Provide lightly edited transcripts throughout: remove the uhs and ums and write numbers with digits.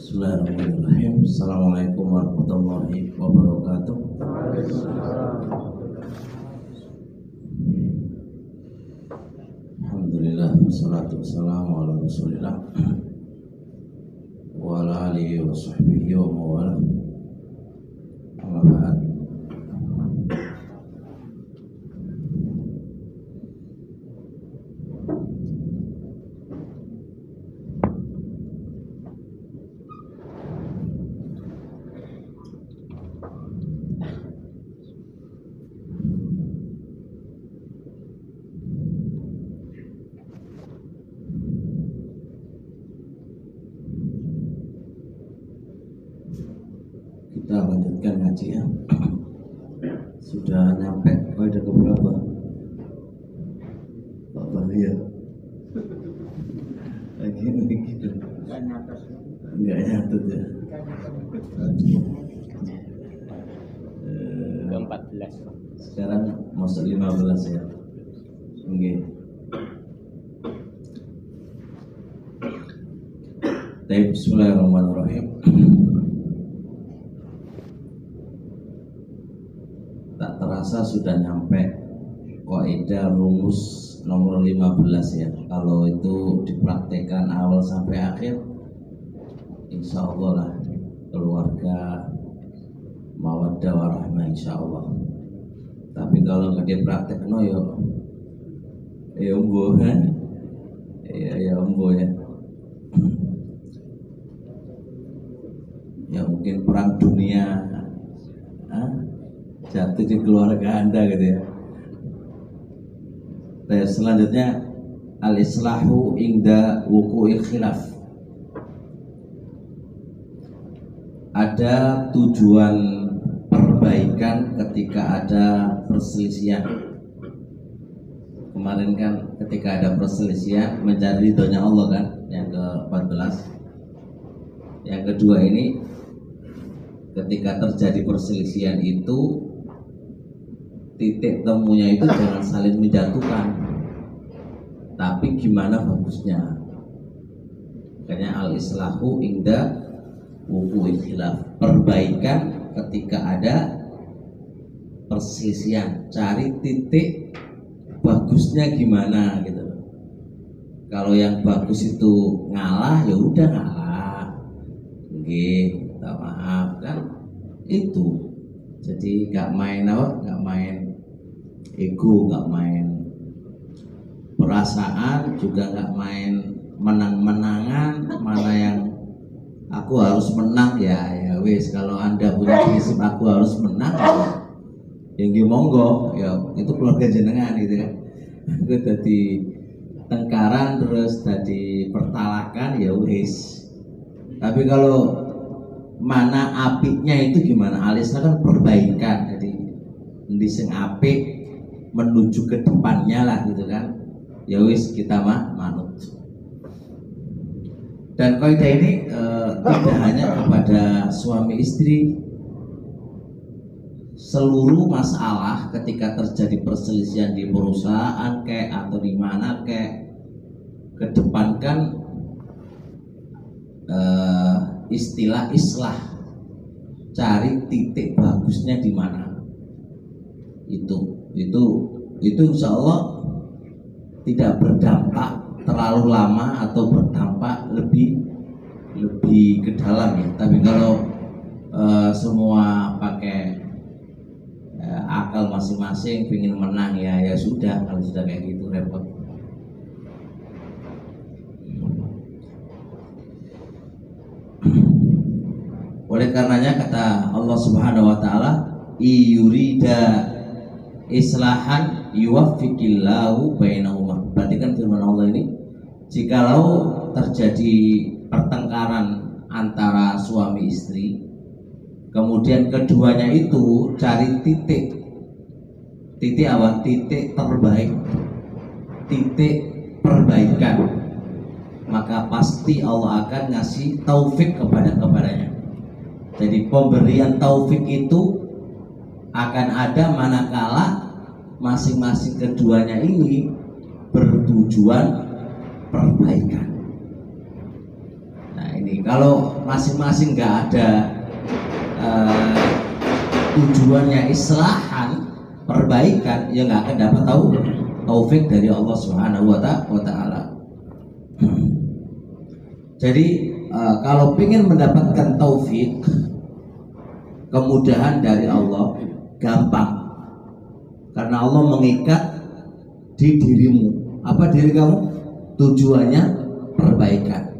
Bismillahirrahmanirrahim. Assalamualaikum warahmatullahi wabarakatuh. Alhamdulillah, wassalatu wassalamu ala rasulillah wa ala alihi wa sahbihi wa mawala. Amma ba'd. Kita lanjutkan ngaji ya. Sudah nyampe kaidah ke berapa? Pak Bahya. Lagi gitu. Enggak nyatut ya. Ke-14. Sekarang masuk 15 ya. Oke. Bismillahirrahmanirrahim. Tak terasa sudah nyampe kaidah rumus nomor 15 ya. Kalau itu dipraktekkan awal sampai akhir, insya Allah lah keluarga mawaddah warahmah insya Allah. Tapi kalau nggak dipraktekkan ya umbo kan? Ya umbo ya. Ya mungkin perang dunia jatuh di keluarga Anda gitu ya. Terus selanjutnya al-islahu inda wuqu'il khilaf. Ada tujuan perbaikan ketika ada perselisihan. Kemarin kan ketika ada perselisihan mencari ridhonya Allah kan, yang ke-14. Yang kedua ini ketika terjadi perselisihan itu titik temunya itu jangan saling menjatuhkan, tapi gimana bagusnya. Makanya al-islahu inda wuqu'il khilaf, perbaikan ketika ada perselisihan, cari titik bagusnya gimana gitu. Kalau yang bagus itu ngalah, ya udah ngalah, minta maaf kan, itu. Jadi gak main gak main ego, gak main perasaan, juga gak main menang-menangan. Mana yang aku harus menang ya wis. Kalau Anda punya prinsip aku harus menang, yang monggo ya, itu keluarga jenengan gitu kan. Itu tadi tengkaran terus tadi pertalakan ya wis. Tapi kalau mana apiknya itu gimana? Alisnya kan perbaikan, jadi di sing apik menuju ke depannya lah gitu kan. Ya wis kita manut. Dan kaidah ini tidak hanya kepada suami istri. Seluruh masalah ketika terjadi perselisihan di perusahaan atau di mana kedepankan istilah islah, cari titik bagusnya di mana. Itu insya Allah tidak berdampak terlalu lama atau berdampak lebih ke dalam ya. Tapi kalau semua pakai akal masing-masing ingin menang ya sudah. Kalau sudah kayak gitu repot. Oleh karenanya kata Allah Subhanahu wa taala, iyurida islahan yuwaffiqillahu bainahuma. Perhatikan firman Allah ini, jikalau terjadi pertengkaran antara suami istri, kemudian keduanya itu cari titik apa? Titik terbaik, titik perbaikan, maka pasti Allah akan ngasih taufik kepadanya. Jadi pemberian taufik itu akan ada manakala masing-masing keduanya ini bertujuan perbaikan. Nah ini Kalau masing-masing nggak ada tujuannya islahan, perbaikan, ya nggak akan dapat taufik dari Allah Subhanahu wa Ta'ala. Jadi kalau ingin mendapatkan taufik, kemudahan dari Allah, gampang, karena Allah mengikat di dirimu. Apa diri kamu? Tujuannya perbaikan.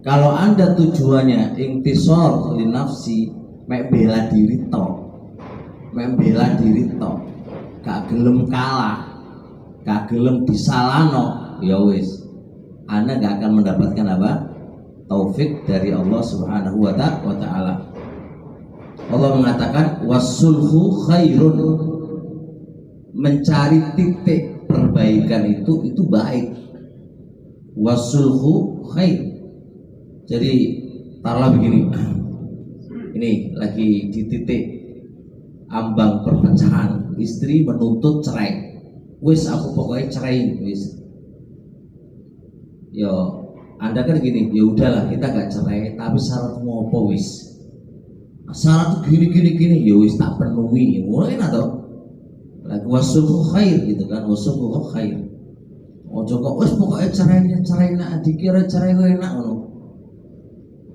Kalau Anda tujuannya intisor li nafsi, mek bela diri tok, gak gelem kalah, gak gelem disalano, ya wis, Anda gak akan mendapatkan apa? Taufik dari Allah Subhanahu wa Ta'ala. Allah mengatakan wasulhu khairun, mencari titik perbaikan itu baik. Wasulhu khair. Jadi taruhlah begini, ini lagi di titik ambang perpecahan, istri menuntut cerai. Wis aku pokoknya cerai, wis. Yo, Anda kan gini, ya udahlah kita gak cerai, tapi syaratmu apa wis? Syarat gini, ya wis tak penuhi, mulai atau lagi wasulhu khair gitu kan, wasulhu khair. Ojo kok wis pokoknya cerai nak dikira cerai gue enak ngono.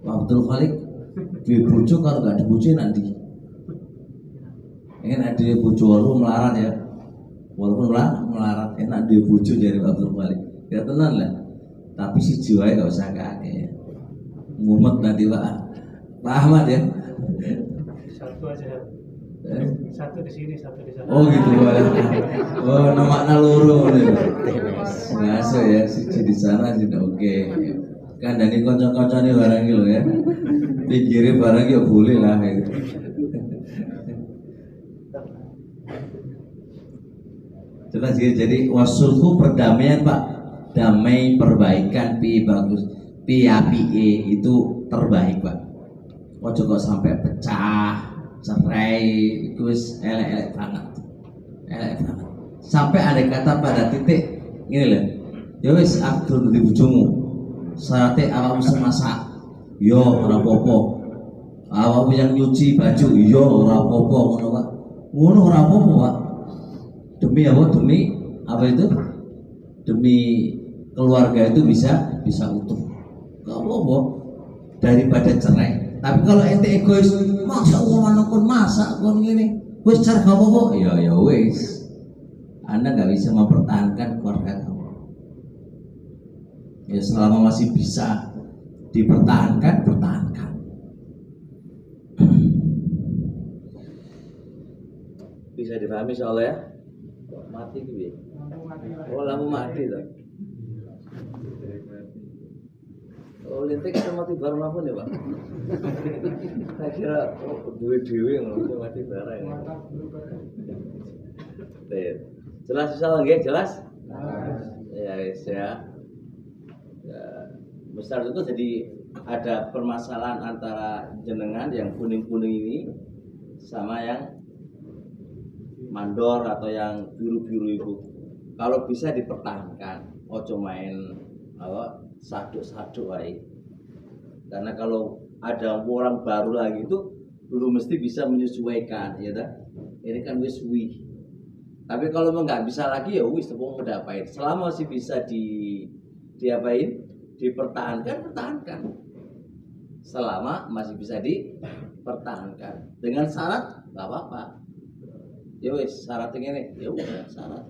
Abdul Khalik duwe bojo kalau gak ada bojo nanti. Ingin ada bojo walaupun melarat ya, walaupun melarat enak dia bojo dari Abdul Khalik. Ya tenan lah. Tapi si jiwanya gak usah kakek ya. Mumet nanti Pak Ahmad ya. Satu aja. Satu di sini, satu di sana. Oh gitu Pak. Oh nama loro nih. Ngaso ya, siji di sana sih oke. Kan dari kocok-kocoknya barang gitu ya. Pikirin barang ya boleh lah gitu. Jelas gitu. Jadi wasulhu perdamaian Pak, damai perbaikan pi bagus, pi itu terbaik Pak. Ojo kok sampai pecah, cerai, itu elek banget. Sampai ada kata pada titik ini loh. Ya wis aku di bojomu. Syaratnya awakmu semasak, yo ora apa-apa. Awakmu yang nyuci baju, yo ora apa-apa ngono Pak. Ngono ora apa-apa Pak. Demi apa? Demi apa itu? Demi keluarga itu bisa utuh. Gak apa-apa daripada cerai. Tapi kalau ente egois, masa uang kon masak kon ngene, wis cerai gak apa-apa. Ya wis. Anda nggak bisa mempertahankan keluarga kamu. Ya selama masih bisa dipertahankan, pertahankan. Bisa dipahami soalnya ya? Mati gitu ya? Oh lampu mati tuh. Oh lintik kita mati bareng apa nih Pak? Saya kira dewe nggak mati bareng. Jelas soal lagi jelas? Ya ya. Besar itu jadi ada permasalahan antara jenengan yang kuning-kuning ini sama yang mandor atau yang biru-biru itu. Kalau bisa dipertahankan, ojo main saduk-saduk aja. Karena kalau ada orang baru lagi itu belum mesti bisa menyesuaikan, ya dah. Ini kan wis wi. Tapi kalau nggak bisa lagi ya wis tepung mendapain. Selama masih bisa diapain? Dipertahankan, pertahankan. Selama masih bisa dipertahankan. Dengan syarat nggak apa-apa. Ya wis syaratnya ini, ya udah syarat.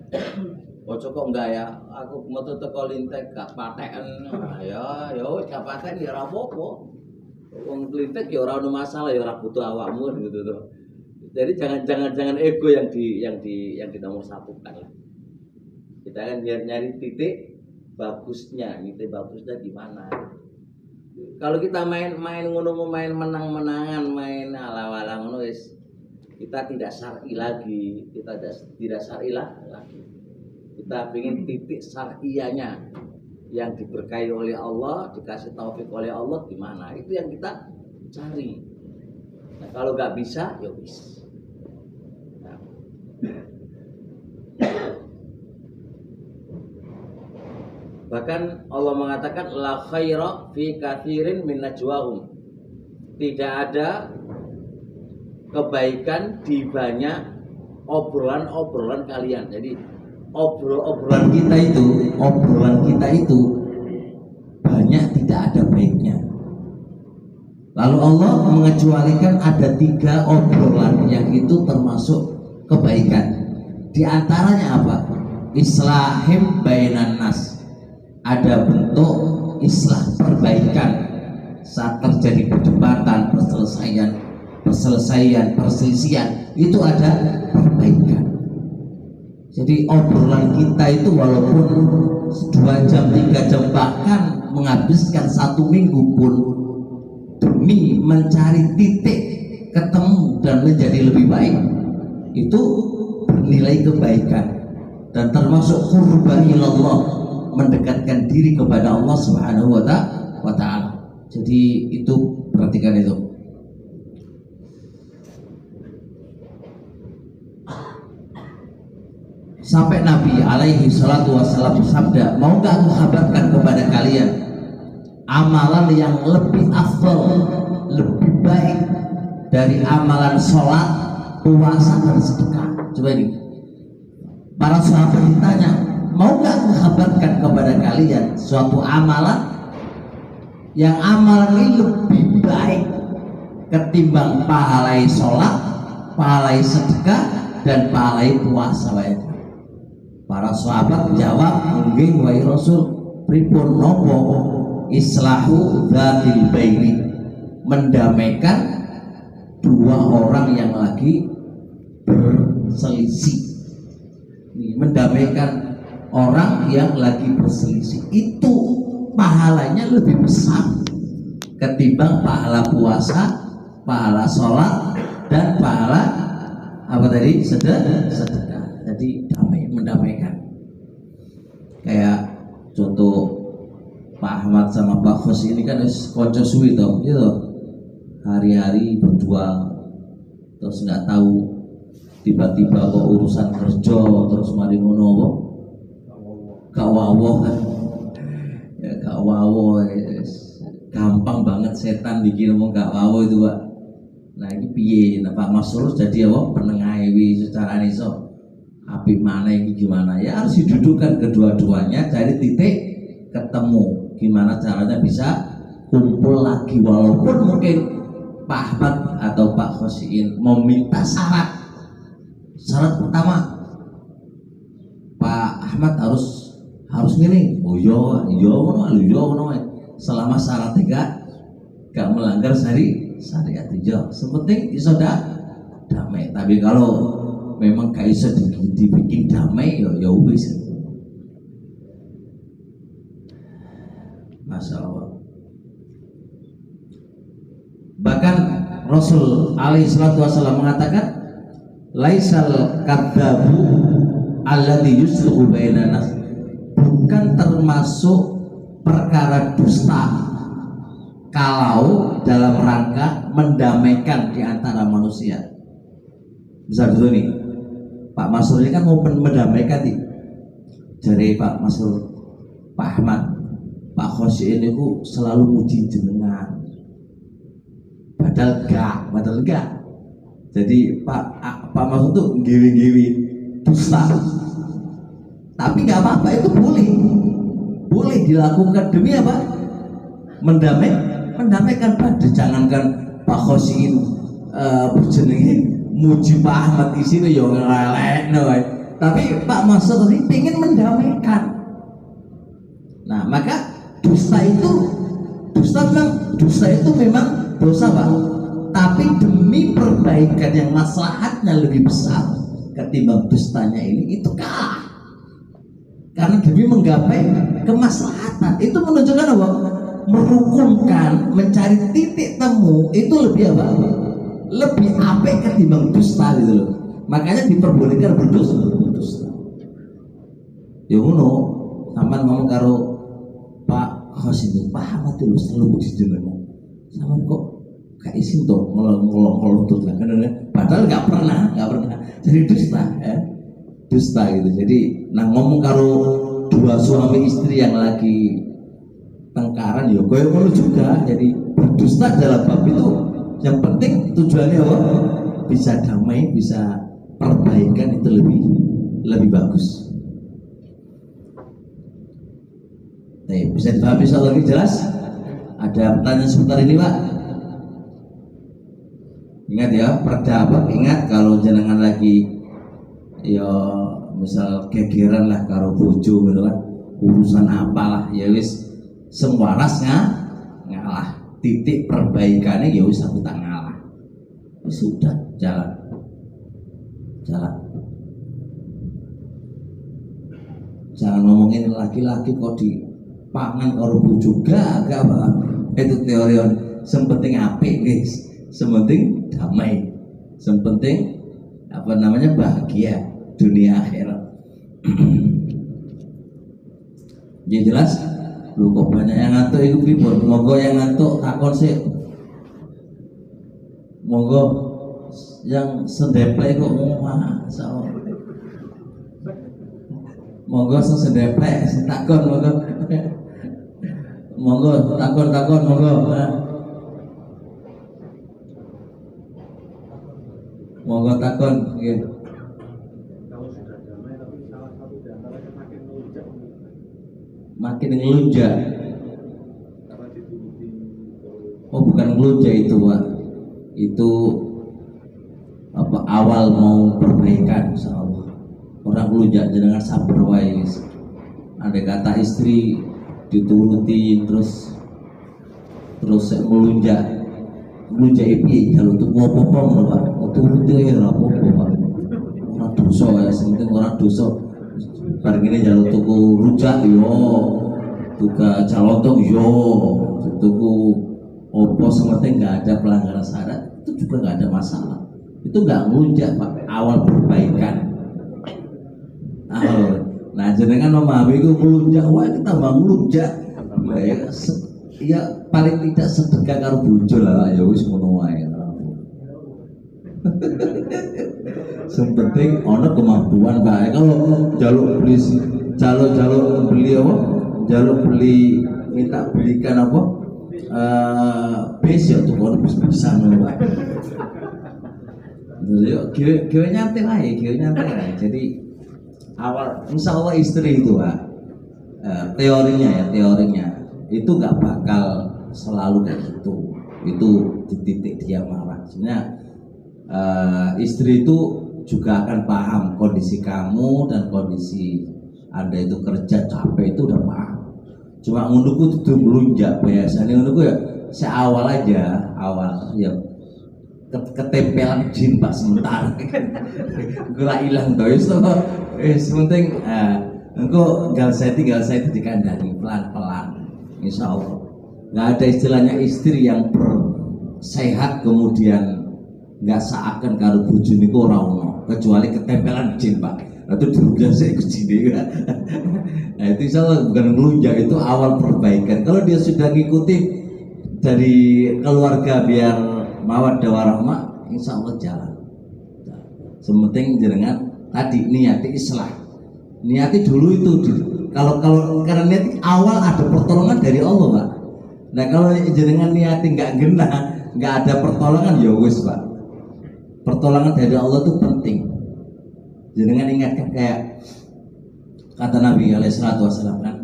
Ojo kok enggak ya, aku metu teko lintek gak pateken. Ya wis gak pateken ya ora apa-apa. Wong lintek ya ora ono masalah, ya ora butuh awakmu gitu tuh. Jadi jangan ego yang di nomor satukan lah. Kita kan nyari titik bagusnya di mana. Kalau kita main ngono, main menang-menangan, main ala-ala ngono wis kita tidak syar'i lagi, kita tidak syar'i lagi. Kita ingin titik syar'iyahnya yang diberkahi oleh Allah, dikasih taufik oleh Allah di mana? Itu yang kita cari. Nah, kalau nggak bisa, ya wis. Nah. Bahkan Allah mengatakan la khaira fi katsirin min najwahum. Tidak ada kebaikan di banyak obrolan-obrolan kalian. Jadi obrolan kita itu banyak tidak ada baiknya. Lalu Allah mengecualikan ada 3 obrolan yang itu termasuk kebaikan. Di antaranya apa? Islahim bainan nas. Ada bentuk islah, perbaikan saat terjadi perdebatan, perselisihan, itu ada perbaikan. Jadi obrolan kita itu walaupun 2 jam, 3 jam, bahkan menghabiskan 1 minggu pun demi mencari titik ketemu dan menjadi lebih baik, itu bernilai kebaikan dan termasuk qurba ilallah, mendekatkan diri kepada Allah Subhanahu wa ta'ala. Jadi itu, perhatikan itu. Sampai Nabi alaihi salatu wassalam bersabda, maukah aku kabarkan kepada kalian amalan yang lebih afdal, lebih baik dari amalan sholat, puasa, dan sedekah. Coba ini, para sahabat ditanya, maukah aku kabarkan kepada kalian suatu amalan yang amalan ini lebih baik ketimbang pahalai sholat, pahalai sedekah, dan pahalai puasa. Para sahabat menjawab, nggih wahai Rasul, pripun nopo? Islahu dzatil baini, mendamaikan 2 orang yang lagi berselisih. Mendamaikan orang yang lagi berselisih itu pahalanya lebih besar ketimbang pahala puasa, pahala sholat, dan pahala apa tadi? Sedekah. Jadi mendamaikan. Kayak contoh Pak Ahmad sama Pak Khos ini kan konco suwi toh, gitu. Hari-hari berdua, terus nggak tahu tiba-tiba kok urusan kerja terus mari ngono kok gak wawoh kan. Ya gak wawoh, gampang banget setan bikin ngomong gak wawoh itu, Pak. Nah ini piye? Nah Pak Masrur jadi apa? Penengahi secara iso. Apik mana ini gimana? Ya harus didudukkan kedua-duanya, cari titik ketemu. Gimana caranya bisa kumpul lagi, walaupun mungkin Pak Ahmad atau Pak Khosiin meminta syarat. Syarat pertama, Pak Ahmad harus ngene. Oh iya, selama syaratnya gak melanggar syariat itu. Sepenting iso damai. Tapi kalau memang gak iso dibikin damai, ya wis. Masya Allah. Bahkan Rasul alaihi salatu wasallam mengatakan, laisal kadzabu alladzi yuslihu bainan nas, bukan termasuk perkara dusta kalau dalam rangka mendamaikan di antara manusia. Bisa dulu nih, Pak Masrur ini kan mau mendamaikan nih. Dari Pak Masrur, Pak Ahmad, Pak Khosiin itu selalu muji jenengan. Padahal enggak. Jadi Pak Masrur tuh giwi-giwi dusta. Tapi nggak apa-apa, itu boleh dilakukan demi apa? Mendamaikan. Pada jangankan Pak Khosiin berjenengan muji Pak Ahmad di sini ya ngelelek, tapi Pak Masrur ini ingin mendamaikan. Nah maka dusta itu memang dosa, Pak. Tapi demi perbaikan yang maslahatnya lebih besar ketimbang dustanya ini, itu kalah. Karena demi menggapai kemaslahatan, itu menunjukkan apa? Merukunkan, mencari titik temu itu lebih apa? Lebih apik ketimbang dusta gitu loh. Makanya diperbolehkan berdusta. Ya ngono, sampean ngomong karo Pak Khosini, Pak Ahmad itu selalu muji jenengan. Sampean kok gak isin toh ngolong tutut lah kan, padahal nggak pernah jadi dusta gitu. Jadi ngomong karo 2 dua suami istri yang lagi tengkaran ya koyo ngono juga. Jadi berdusta dalam bab itu yang penting tujuannya apa? Bisa damai, bisa perbaikan, itu lebih bagus. Bisa dipahami insya Allah lagi jelas? Ada pertanyaan seputar ini Pak? Ingat ya, perda apa? Ingat kalau jenengan lagi ya misal gegeran lah karo bojo gitu kan, urusan apalah ya wis semwaras ngalah, titik perbaikannya ya wis aku tak ngalah, ya sudah jalan jangan ngomongin laki-laki kok dipangan karo bojo gak Pak. Itu teori sepenting apik guys, sepenting damai, sepenting apa namanya bahagia dunia akhirat. Ya jelas. Lu kok banyak yang ngantuk itu pripun? Monggo yang ngantuk takon sih. Monggo yang sendeplek kok masa. Monggo sing sendeplek takon monggo. Monggo takon monggo. Monggo takon nggih. Makin ngelunjak. Oh bukan ngelunjak itu Pak, itu apa awal mau perbaikan insyaallah. Orang ngelunjak dengan sabar wae. Ada kata istri dituruti terus ngelunjak piye jalur tuku apa-apa ngono Pak. Turuti ora apa-apa Pak. Ora dosa ya, penting ora dosa. Bareng ini jalur tuku rujak yo, tuku calontong yo, tuku opo sementing nggak ada pelanggaran syarat itu juga nggak ada masalah. Itu nggak ngelunjak Pak, awal perbaikan. Nah jenengan memahami itu ngelunjak, wah kita mau ngelunjak. Ya paling tidak sedekah karo bojo lah, ya wis ngono wae. Sepenting ono kemampuan Pak. Kalau jaluk beli apa? Jaluk beli minta belikan apa? Base ya tuh kalau bisa ngono Pak. Jadi gue nyantai lah. Jadi awal insya Allah istri itu Pak, teorinya itu nggak bakal selalu kayak gitu. Itu di titik dia marah. Sebenarnya istri itu juga akan paham kondisi kamu dan kondisi Anda itu kerja capek itu udah paham. Cuma menurutku itu melunjak biasanya menurutku ya seawal aja ya ketempelan jin Pak sementara. Gue hilang terus penting engkau gal saya dikandani pelan-pelan insya Allah. Nggak ada istilahnya istri yang sehat kemudian nggak seakan karo bojo niku ora ono kecuali ketempelan jin Pak. Itu dirugian saya ikut jin. Nah itu insyaallah bukan melunjak, itu awal perbaikan. Kalau dia sudah ngikuti dari keluarga biar mawaddah warahmah, insyaallah jalan. Sementing jenengan tadi niati islah. Niati dulu itu kalau karena niati awal ada pertolongan dari Allah Pak. Nah kalau jenengan niati nggak ada pertolongan ya wis Pak. Pertolongan dari Allah itu penting. Jangan ingatkan kayak kata Nabi SAW kan,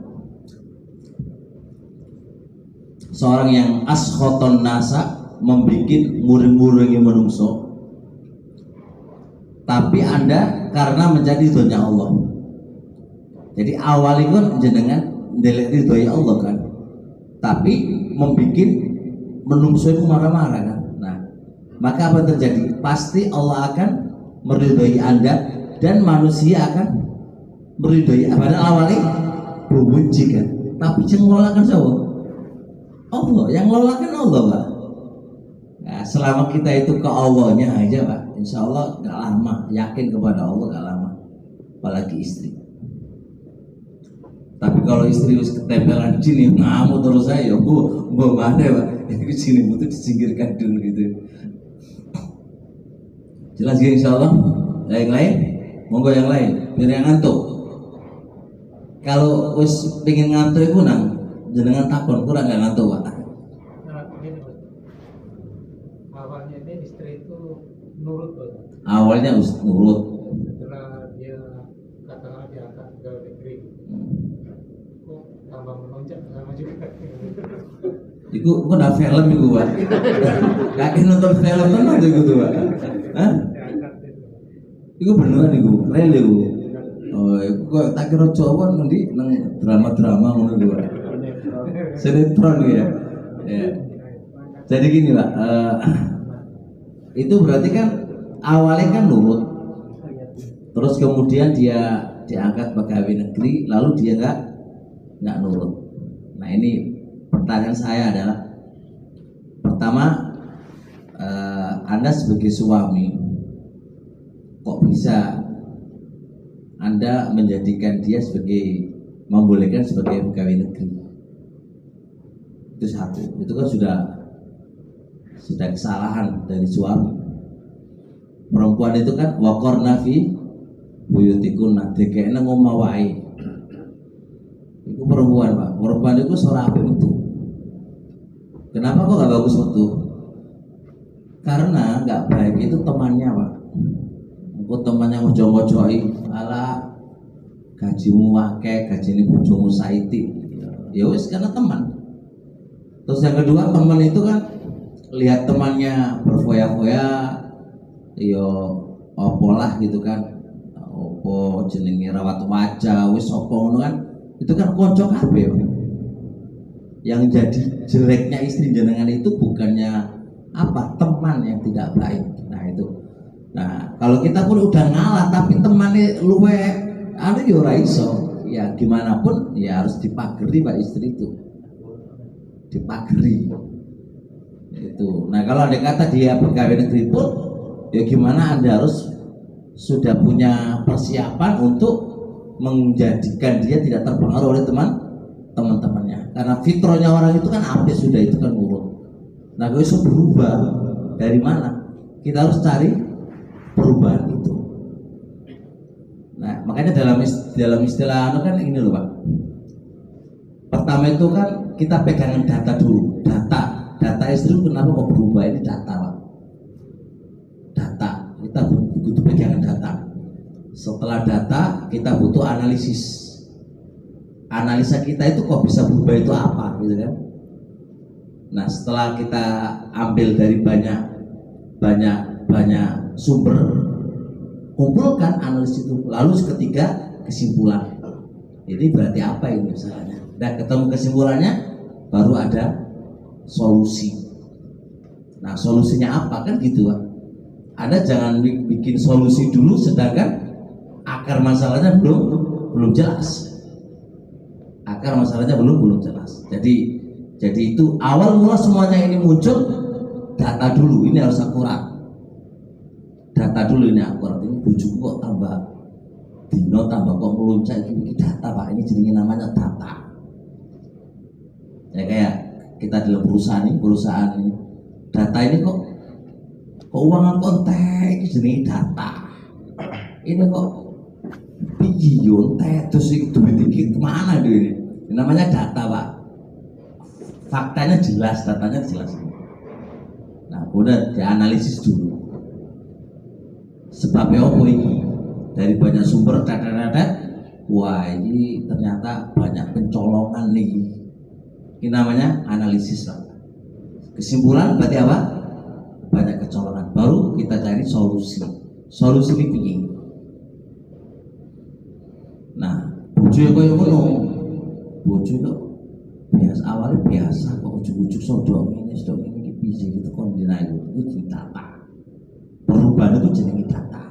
seorang yang askhoton nasa membuat muring-muringi menungso, tapi Anda karena menjadi doanya Allah. Jadi awalnya kan jenengan delek doanya Allah kan, tapi membuat menungso itu marah-marah kan. Maka apa terjadi? Pasti Allah akan meridhoi Anda dan manusia akan meridhoi. Padahal awalnya benci kan, tapi yang ngelolakan siapa? Allah. Yang ngelolakan Allah Pak. Nah, selama kita itu ke Allahnya aja Pak, insya Allah gak lama. Yakin kepada Allah gak lama. Apalagi istri. Tapi kalau istri harus ketempelan jin, ngamuk terus saya, bu mana Pak? Ini sini butuh disingkirkan dulu gitu. Jelas ya insya Allah. Yang lain, monggo yang lain. Biar yang ngantuk. Kalau wis pengen ngantuk iku nang jenengan takon kurang nggak ngantuk Pak? Nah, gini Pak. Awalnya ini istri itu nurut Pak. Awalnya wis nurut. Setelah dia katakanlah diangkat ke negeri, kok tambah melonjak sama juga. Iku udah film iku Pak. Kakek nonton film tenan iku tuh Pak. Hah? Diangkat itu. Iku beneran iku, real iku. Oh, iku kok tak kira Jawa nanti nang drama-drama ngono iku Pak. Sinetron ya. Ya. Jadi gini Pak, itu berarti kan awalnya kan nurut, terus kemudian dia diangkat pegawai negeri, lalu dia nggak nurut. Nah ini pertanyaan saya adalah, pertama, Anda sebagai suami, kok bisa Anda menjadikan dia membolehkan sebagai pegawai negeri? Itu satu, itu kan sudah kesalahan dari suami. Perempuan itu kan waqarna fi buyutikunna, dekekna ngomah wae. Itu perempuan Pak, perempuan itu seorang apik itu. Kenapa kok gak bagus waktu? Karena nggak baik itu temannya Pak. Aku temannya ngojo-ngojoi, ala gajimu akeh, gajine bojomu saiti. Ya wis karena teman. Terus yang kedua, teman itu kan lihat temannya berfoya-foya, yo opo lah gitu kan, opo jenenge rawat wajah, wis opo ngono kan, itu kan konco kabeh. Yang jadi jeleknya istri jenengan itu bukannya apa, teman yang tidak baik. Nah itu. Nah kalau kita pun udah ngalah tapi temannya luwe, anu yo ora iso. Ya gimana pun ya harus dipageri Pak istri itu. Dipageri itu. Nah kalau ada kata dia pegawai negeri pun, ya gimana Anda harus sudah punya persiapan untuk menjadikan dia tidak terpengaruh oleh teman-temannya. Karena fitrahnya orang itu kan apa sudah itu kan nurut. Nah kalau itu berubah dari mana? Kita harus cari perubahan itu. Nah makanya dalam istilah kan ini loh Pak. Pertama itu kan kita pegangan data dulu. Data istri kenapa kok berubah, ini data Pak. Data, kita butuh pegangan data. Setelah data kita butuh analisis. Analisa kita itu kok bisa berubah itu apa gitu kan. Nah setelah kita ambil dari banyak sumber, kumpulkan analisis itu, lalu ketiga kesimpulan. Ini berarti apa ini misalnya? Dan ketemu kesimpulannya, baru ada solusi. Nah solusinya apa kan gitu Pak. Anda jangan bikin solusi dulu sedangkan akar masalahnya belum jelas. Akar masalahnya belum jelas. Jadi itu awal mula semuanya ini muncul, data dulu, ini harus akurat. Data dulu ini akurat. Ini bojoku kok tambah dino tambah kok melunjak, ini data Pak. Ini jenenge namanya data. Ya kayak kita dalam perusahaan ini data ini kok keuangan konten ini jenenge data. Ini kok piyon terus duit iki kemana ini? Ini namanya data Pak. Faktanya jelas, datanya jelas. Nah udah dianalisis dulu. Sebabnya apa ini? Dari banyak sumber data, wah ini ternyata banyak pencolongan nih. Ini namanya analisis Pak. Kesimpulan berarti apa? Banyak kecolongan. Baru kita cari solusi. Solusi ini piye? Nah, bojo koyo ngono. Bojo kok biasa awalnya biasa kok ujuk-ujuk sodok ini piye gitu kon dinaik itu data. Perubahan itu jenenge data.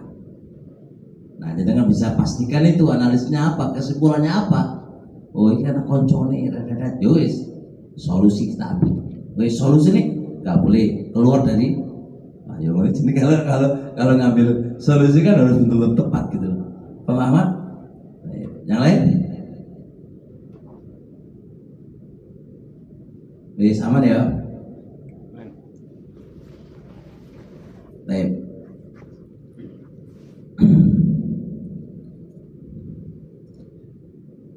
Nah, jadi nggak bisa pastikan itu analisisnya apa, kesimpulannya apa. Oh ini karena koncone redet wis. Solusi kita ambil. Wis solusi nih nggak boleh keluar dari. Ayo ini kalau ngambil solusi kan harus betul-betul tepat gitu. Pemahaman? Yang lain? Wis aman ya? Baik.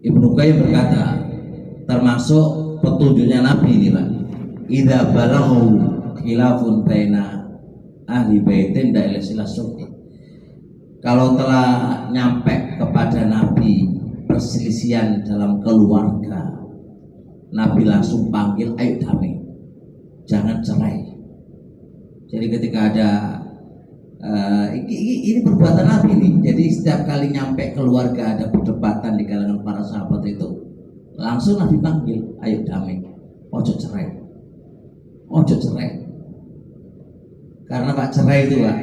Ibnu Qayyim berkata, termasuk petunjuknya Nabi ini Pak, idza balaghu khilafun baina ahli baitin da ila sulhi. Kalau telah nyampe kepada Nabi perselisihan dalam keluarga, Nabi langsung panggil, ayo damai, jangan cerai. Jadi ketika ada ini perbuatan Nabi ini. Jadi setiap kali nyampe keluarga ada perdebatan di kalangan para sahabat itu, langsung Nabi panggil, ayo damai, ojo cerai, ojo cerai. Karena Pak cerai itu Pak,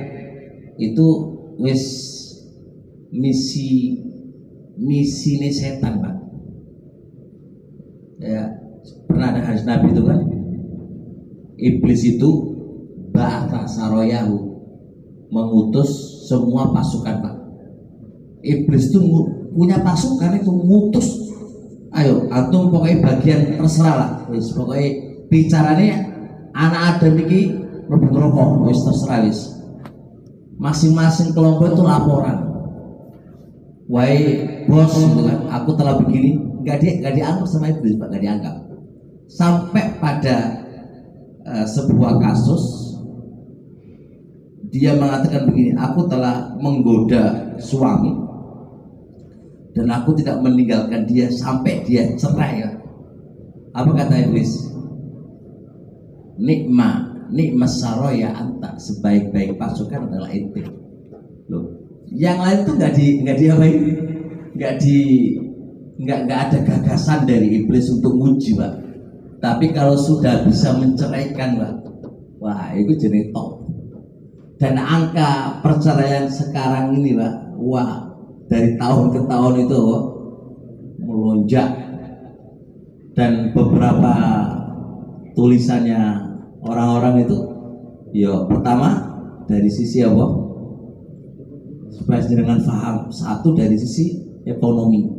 itu wis misi ini setan Pak. Ya, pernah ada hadis Nabi itu kan, iblis itu ba'atha saroyahu, mengutus semua pasukan Pak. Iblis itu punya pasukan itu ngutus, ayo antum pokoknya bagian terserah lah, wis pokoknya bicaranya anak Adam ini rebut rokok, wis terserah wis. Masing-masing kelompok itu laporan, wahai bos gitu kan, aku telah begini, nggak dianggap sama iblis Pak, nggak dianggap. Sampai pada sebuah kasus dia mengatakan begini, aku telah menggoda suami dan aku tidak meninggalkan dia sampai dia cerai ya. Apa kata iblis? Nikmat saroya anta, sebaik-baik pasukan adalah ente. Loh, yang lain tuh nggak ada gagasan dari iblis untuk muji Pak. Tapi kalau sudah bisa menceraikan Pak, wah itu jenis top. Dan angka perceraian sekarang ini Pak, wah dari tahun ke tahun itu melonjak. Dan beberapa tulisannya orang-orang itu, ya pertama dari sisi apa? Supaya dengan paham, satu dari sisi ekonomi,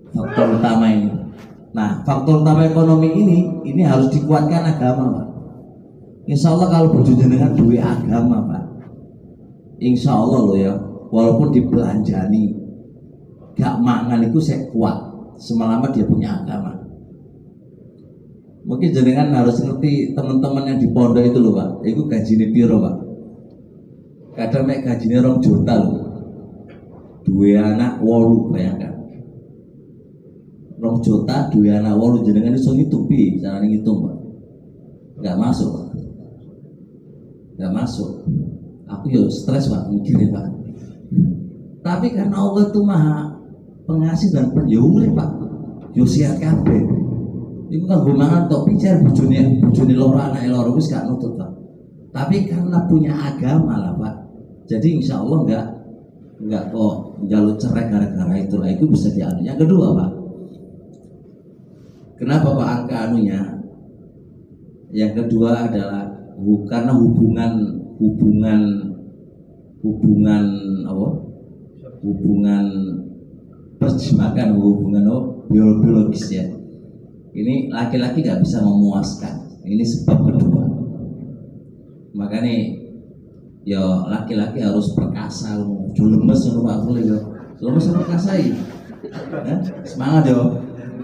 faktor utama ini. Nah, faktor utama ekonomi ini harus dikuatkan agama Pak. Insya Allah kalau berjenengan duwe agama Pak, insya Allah loh ya, walaupun dibelanjani gak mangan itu saya kuat selama dia punya agama. Mungkin jenengan harus ngerti teman-teman yang di pondok itu loh Pak, itu gajinya piro Pak. Kadang mek gajinya 2 juta loh, 2 anak 8, bayangkan 2 juta 2 anak 8, jenengan itu ngitung pi, cara ngitung Pak, nggak masuk Pak, nggak masuk. Aku yo stres Pak mikirnya Pak. Tapi karena Allah itu maha pengasih dan penyurip Pak, yo sihat kabeh. Iku kan gue mangan tok pijar bojone loro anake loro wis gak nutut Pak. Tapi karena punya agama lah Pak, jadi insya Allah nggak kok jalur cerai gara-gara itu lah, itu bisa dianu. Yang kedua Pak, kenapa Pak angka anunya? Yang kedua adalah karena hubungan apa? Hubungan perjimakan, hubungan biologis ya. Ini laki-laki nggak bisa memuaskan. Ini sebab kedua. Makanya ya laki-laki harus perkasa, lemes Pak ya. Lemes perkasai. Semangat ya.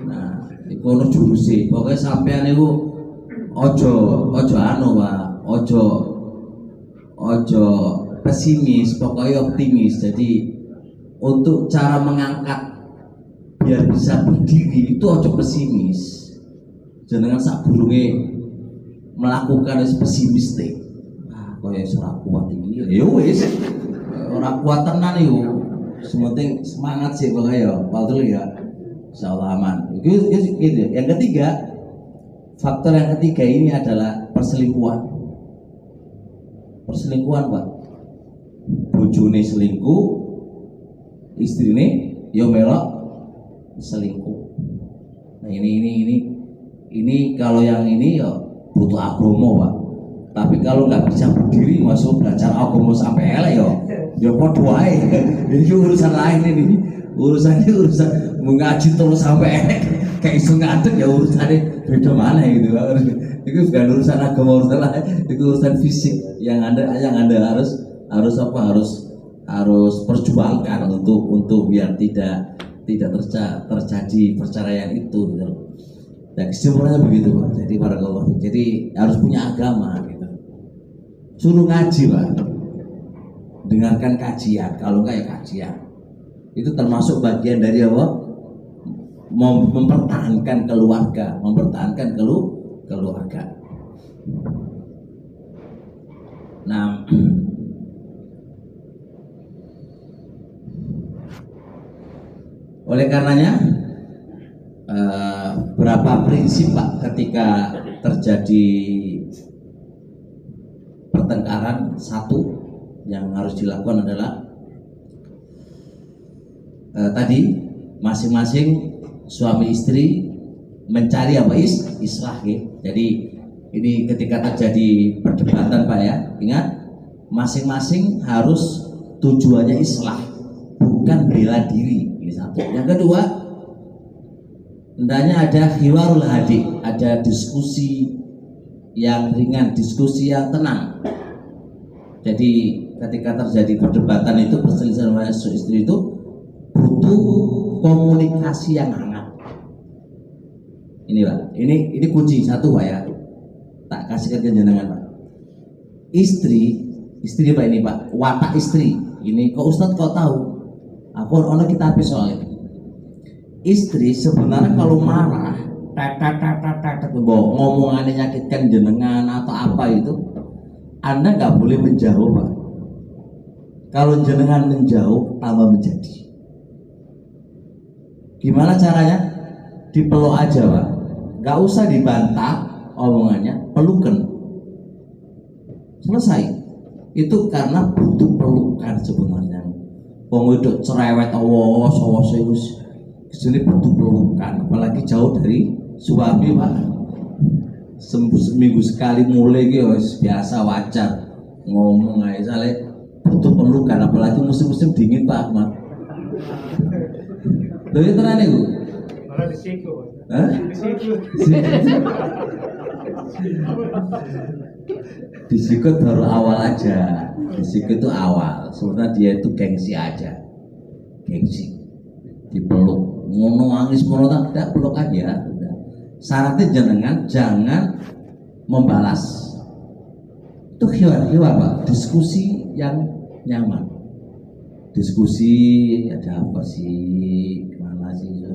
Nah, iku ono juruse. Pokoke sampean niku ojo anu Pak, ojo pesimis, pokoknya optimis. Jadi untuk cara mengangkat biar bisa berdiri itu ojo pesimis. Jenengan sak burunge melakukan pesimis teh. Ah, koyo ora kuat iki. Ya wis. Ora kuat tenan iku. Sementing semangat sih pokoknya ya. Insyaallah aman. Itu. Yang ketiga, faktor yang ketiga ini adalah perselingkuhan. Perselingkuhan Pak. Bojone selingkuh, istrine yo melok selingkuh. Nah ini kalau yang ini ya butuh agama Pak. Tapi kalau nggak bisa berdiri masuk belajar agama sampai elek ya podo ae. Ini urusan lain ini. Urusan mengaji terus sampai elek kayak iso ngadeg ya urusannya beda mana gitu. Itu bukan urusan agama, urusan lain. Itu urusan fisik yang anda harus perjuangkan untuk biar tidak tidak terjadi perceraian itu gitu loh. Dan kesimpulannya begitu Pak. Jadi barakallahu. Jadi harus punya agama gitu. Suruh ngaji Pak. Dengarkan kajian, kalau enggak ya kajian. Itu termasuk bagian dari apa? Mempertahankan keluarga, mempertahankan keluarga. Nah, oleh karenanya berapa prinsip Pak ketika terjadi pertengkaran. Satu yang harus dilakukan adalah tadi masing-masing suami istri mencari apa islah gitu. Jadi ini ketika terjadi perdebatan Pak ya, ingat masing-masing harus tujuannya islah, bukan bela diri. Ini satu. Yang kedua, hendaknya ada hiwarul hadi, ada diskusi yang ringan, diskusi yang tenang. Jadi ketika terjadi perdebatan itu, perselisihan suami istri itu butuh komunikasi yang hangat. Ini Pak, ini kunci satu Pak ya. Tak kasihkan ke jenengan Pak. Istri Pak ini Pak, watak istri. Ini kok Ustadz kau tahu? Aku ono kitab soal ini. Istri sebenarnya kalau marah, ngomongannya nyakitkan jenengan atau apa itu, Anda nggak boleh menjauh Pak. Kalau jenengan menjauh, tambah menjadi. Gimana caranya? Dipeluk aja Pak. Nggak usah dibantah omongannya, pelukan. Selesai. Itu karena butuh pelukan sebenarnya. Wong itu cerewet awas itu kesini butuh pelukan, apalagi jauh dari suami Pak. Seminggu sekali mulai gitu biasa wajar ngomong aja sale butuh pelukan, apalagi musim-musim dingin Pak Ahmad. Lho itu tenan iku. Malah disiku. Hah? Disikut baru awal aja. Disikut itu awal. Sebenarnya dia itu gengsi aja. Gengsi. Dipeluk. Ngono nangis ngono tak peluk aja. Udah. Syaratnya jangan membalas. Itu hiwar Pak. Diskusi yang nyaman. Diskusi ada apa sih? Mana sih?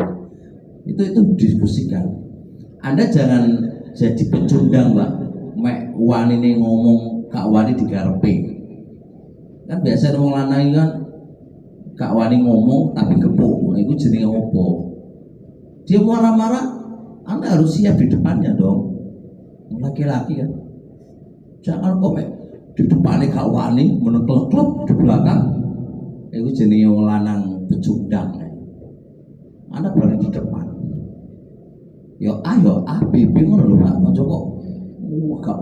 Itu diskusikan. Anda jangan jadi pecundang Pak. Mek wani ini ngomong kak wani digarepe. Kan biasa wong lanang kan kak wani ngomong tapi gepuk. Nah, itu jenenge opo? Dia marah-marah, Anda harus siap di depannya dong. Laki-laki kan. Jangan kok mek di depannya kak wani meneklep di belakang. Itu jenenge wong lanang pecundang. Anda berada di depan. Yo ayo bibi ngono lho Pak. Ojo kok gak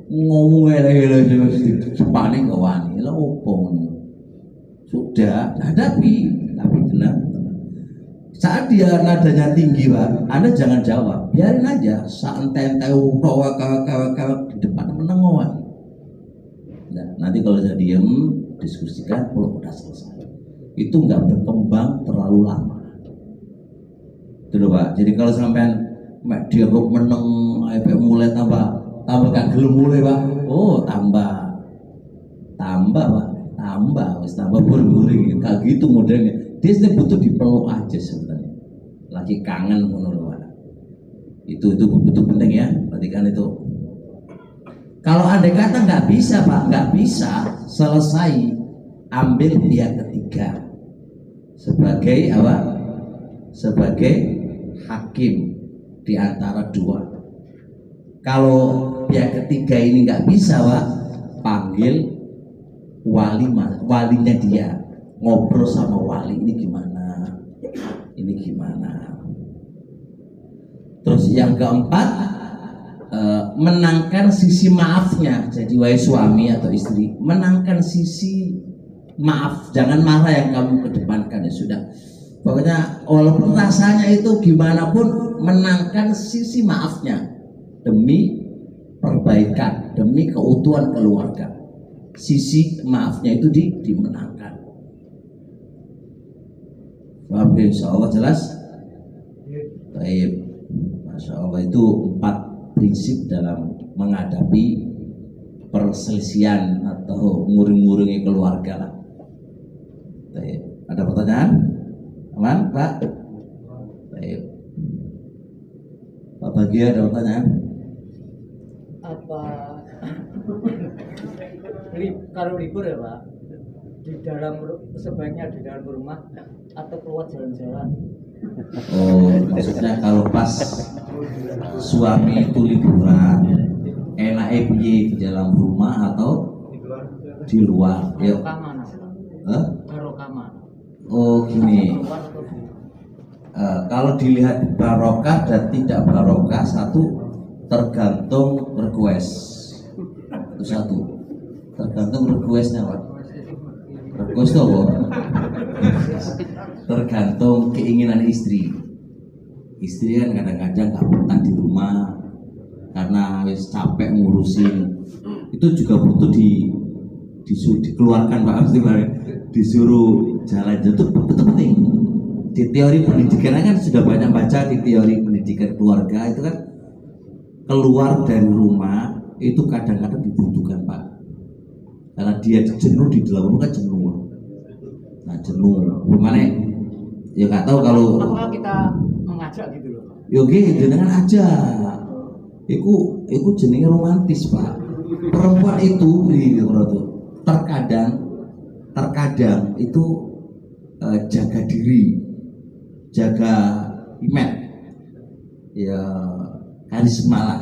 ngomong ele-ele di depan kok wani. Lha opo ngono. Sudah hadapi, tapi tenang. Saat dia nadanya tinggi Pak, Anda jangan jawab, biarin aja. Saat ente di depan menengowan. Nah, nanti kalau saya diem, diskusikan, kalau udah selesai. Itu nggak berkembang terlalu lama. Itu Pak. Jadi kalau sampean dia kok meneng, mulai tambah gak gelem mulai Pak. Oh tambah Pak, tambah buru-buru kayak gitu modelnya. Dia sih butuh dipeluk aja sebenarnya. Lagi kangen ngono Pak. Itu butuh penting ya. Perhatikan itu. Kalau andai kata nggak bisa Pak, nggak bisa selesai, ambil pihak ketiga sebagai apa? Sebagai hakim di antara dua. Kalau pihak ketiga ini nggak bisa Pak, panggil walinya dia, ngobrol sama wali, ini gimana. Terus yang keempat, menangkan sisi maafnya. Jadi wahai suami atau istri, menangkan sisi maaf, jangan marah yang kamu kedepankan, ya sudah. Pokoknya walaupun rasanya itu gimana pun, menangkan sisi maafnya demi perbaikan, demi keutuhan keluarga. Sisi maafnya itu dimenangkan. Paham Insya Allah jelas. Baik, Masya Allah, itu 4 prinsip dalam menghadapi perselisihan atau nguring-nguringi keluarga lah. Baik. Ada pertanyaan? Aman, Pak? Baik. Pak Bagia ada pertanyaan? Apa kalau libur ya Pak, sebaiknya di dalam rumah atau keluar jalan-jalan? Oh, maksudnya kalau pas suami itu liburan, enak piye di dalam rumah atau di luar? Ya. Barokah mana? Barokah mana? Oh gini, kalau dilihat barokah dan tidak barokah, satu tergantung request, itu satu, tergantung requestnya Pak. Request itu apa? Tergantung keinginan istri. Istri kan kadang-kadang nggak betah di rumah karena wis capek ngurusin. Itu juga butuh dikeluarkan Pak, disuruh jalan itu penting. Di teori pendidikan kan sudah banyak baca di teori pendidikan keluarga itu kan, keluar dari rumah itu kadang-kadang dibutuhkan Pak, karena dia jenuh di dalam rumah kan jenuh. Nah jenuh, gimana? Ya nggak tahu kalau. Apakah kita mengajak gitu loh Pak? Yogi jenengan aja. Iku jenenge romantis Pak. Perempuan itu terkadang itu jaga diri, jaga image, ya karisma lah.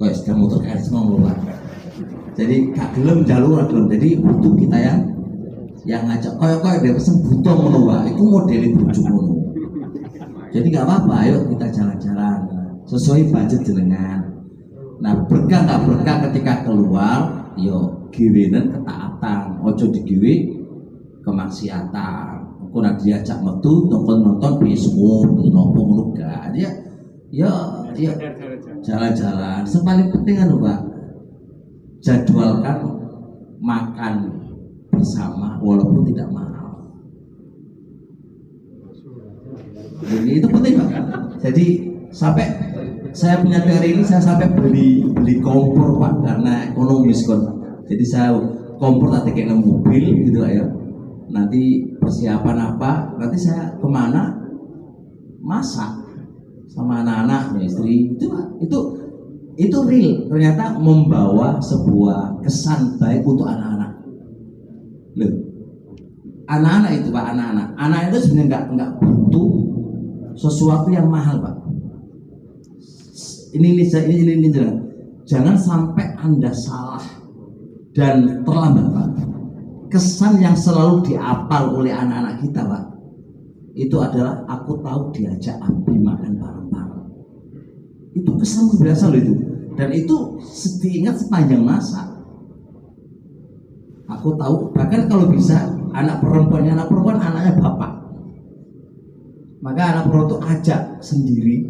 Kok sedang motor karisma mulai. Jadi gak gelem jalur gelem. Jadi butuh kita yang ngajak. Koyo dia pesen butuh ngono Pak. Iku modele bojo ngono. Jadi nggak apa-apa, ayo kita jalan-jalan sesuai budget jenengan. Nah berkah nggak berkah ketika keluar, yo giwenen ketaatan, ojo digiwi kemaksiatan. Aku nanti diajak metu nonton besok, nopo menuga, dia, ya jalan-jalan. Yang paling penting kan Pak, jadwalkan makan bersama walaupun tidak mahal. Jadi itu penting Pak. Jadi sampai saya punya teori ini, saya sampai beli kompor Pak karena ekonomis kon. Jadi saya kompor tadi kayak mobil gitu ya. Nanti persiapan apa? Nanti saya kemana? Masak sama anak-anak, istri. Itu real. Ternyata membawa sebuah kesan baik untuk anak-anak. Loh, anak-anak itu Pak, anak itu sebenarnya nggak butuh sesuatu yang mahal Pak. Ini jangan sampai Anda salah dan terlambat Pak. Kesan yang selalu diapal oleh anak-anak kita Pak, itu adalah aku tahu diajak Abi makan bareng-bareng. Itu kesan biasa loh itu, dan itu diingat sepanjang masa. Aku tahu, bahkan kalau bisa anak perempuan anaknya bapak, maka anak perempuan itu ajak sendiri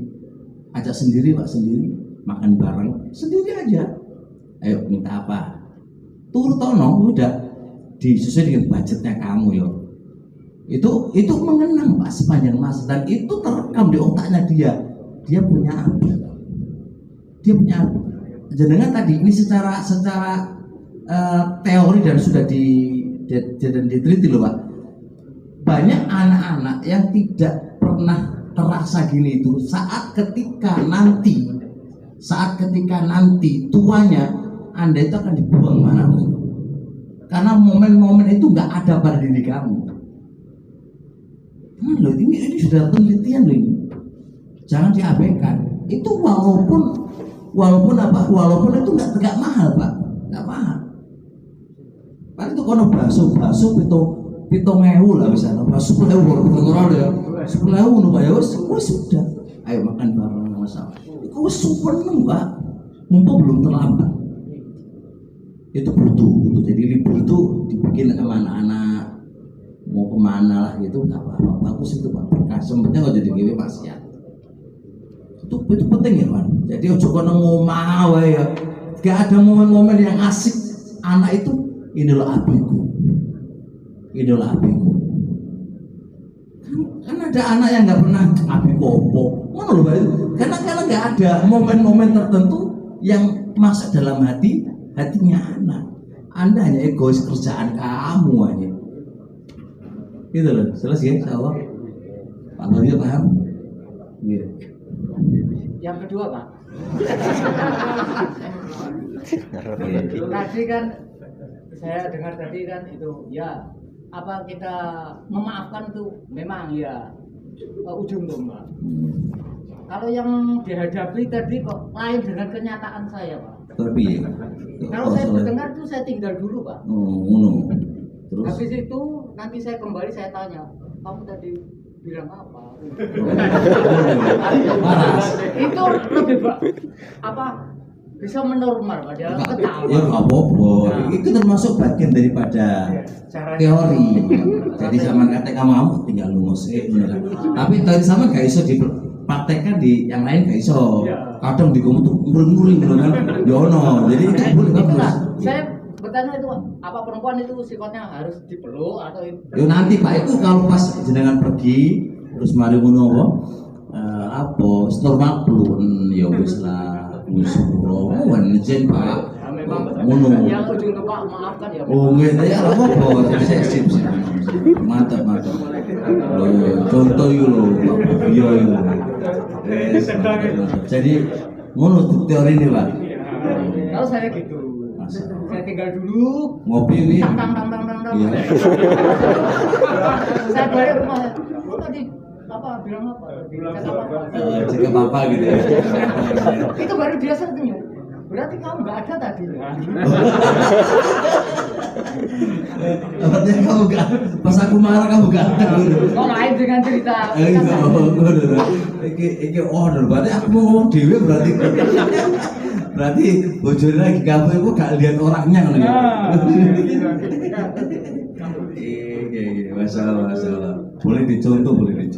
Pak, sendiri makan bareng sendiri aja. Ayo minta apa? Turut tono udah disesuai dengan budgetnya kamu yo. Itu mengenang Pak sepanjang masa, dan itu terekam di otaknya dia. Dia punya apa? Jenengan tadi ini secara teori dan sudah diteliti loh Pak. Banyak anak-anak yang tidak pernah terasa gini itu saat ketika nanti tuanya Anda itu akan dibuang mana pun, karena momen-momen itu nggak ada pada diri kamu. Nah, loh, ini sudah penelitian loh ini. Jangan diabaikan. Itu walaupun itu nggak mahal Pak, nggak mahal. Kan itu kono bakso pitung ewu lah misalnya, bakso 10.000 kalau ya 10.000 nih Pak ya, wes sudah. Ayo makan bareng masalah. Itu wes super seneng Pak, mumpung belum terlambat. Itu butuh. Jadi libur itu dibikin sama anak-anak, mau kemana lah gitu, nggak apa-apa, bagus itu Pak. Berkah, sebenarnya nggak jadi gini pasien. Itu penting ya Pak. Jadi ojo kono ngomah ya. Gak ada momen-momen yang asik anak itu. Inilah abiku. Kan ada anak yang nggak pernah abi popo, ngono loh Pak. Karena nggak ada momen-momen tertentu yang masuk dalam hatinya anak. Anda hanya egois kerjaan kamu aja. Gitu loh, selesai ya, insya Allah. Pak Bagio paham? Gitu. Yang kedua Pak, tadi kan saya dengar tadi kan itu ya apa kita memaafkan tuh memang ya ujung tombak. Kalau yang dihadapi tadi kok lain dengan kenyataan saya Pak. Tapi Kalau saya berdengar tuh saya tinggal dulu Pak. ngono. Terus Habis itu nanti saya kembali saya tanya, kamu tadi bilang apa? panas. Itu lebih apa bisa menormal padahal ketawa. Ya nggak apa-apa. Itu termasuk bagian daripada teori. Jadi sama kata kamu tinggal lumus. Tapi tadi sama gak iso dipraktekkan di yang lain gak iso. Kadang di kamu tuh muring-muring gitu kan. Yono. Jadi itu boleh bagus. Saya bertanya itu apa perempuan itu sifatnya harus dipeluk atau Yo nanti Pak itu kalau pas jenengan pergi terus mari ngono apa normal belum ya wis lah wis ron jen Pak ngono yang ujung tombak maafkan ya. oh nggih ya apa sip mantap contoh yo lho iya jadi ngono teori ini Pak. Kalau saya gitu saya tinggal dulu Ngopi ini. tang. Iya. Saya balik rumah. Oh, tadi apa bilang apa? Kata apa? Cakap apa gitu ya. Itu baru dia senyum. Berarti kamu nggak ada tadi. Artinya kamu gak, pas aku marah kamu gak ada. Kok lain dengan cerita? Iki order berarti aku mau ngomong dewe berarti bojone lagi kabeh kok gak lihat orangnya ngono ya. Masalah. Boleh dicontoh, boleh dicontoh.